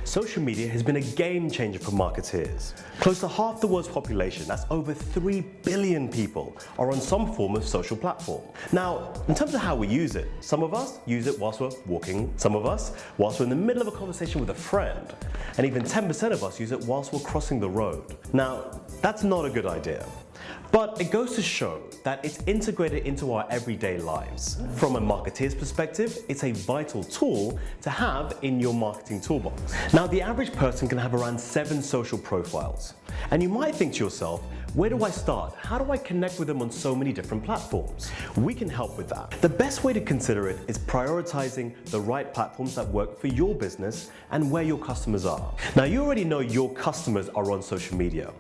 Social media has been a game changer for marketeers. Close to half the world's population, that's over 3 billion people, are on some form of social platform. Now, in terms of how we use it, some of us use it whilst we're walking, some of us whilst we're in the middle of a conversation with a friend, and even 10% of us use it whilst we're crossing the road. Now, that's not a good idea. But it goes to show that it's integrated into our everyday lives. From a marketeer's perspective, it's a vital tool to have in your marketing toolbox. Now, the average person can have around 7 social profiles. And you might think to yourself, where do I start? How do I connect with them on so many different platforms? We can help with that. The best way to consider it is prioritizing the right platforms that work for your business and where your customers are. Now, you already know your customers are on social media.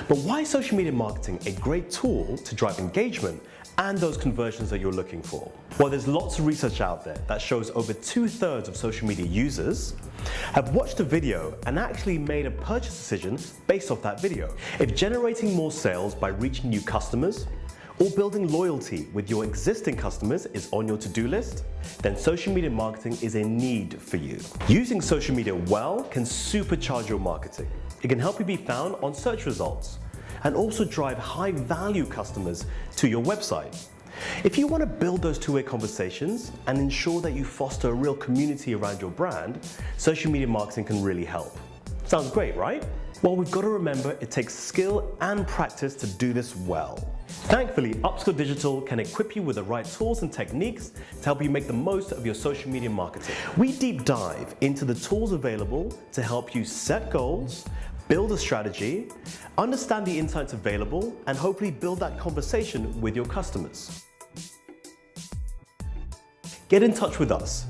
But why is social media marketing a great tool to drive engagement and those conversions that you're looking for? Well, there's lots of research out there that shows over 2/3 of social media users have watched a video and actually made a purchase decision based off that video. If generating more sales by reaching new customers or building loyalty with your existing customers is on your to-do list, then social media marketing is a need for you. Using social media well can supercharge your marketing. It can help you be found on search results and also drive high-value customers to your website. If you want to build those two-way conversations and ensure that you foster a real community around your brand, social media marketing can really help. Sounds great, right? Well, we've got to remember it takes skill and practice to do this well. Thankfully, Upskill Digital can equip you with the right tools and techniques to help you make the most of your social media marketing. We deep dive into the tools available to help you set goals, build a strategy, understand the insights available, and hopefully build that conversation with your customers. Get in touch with us.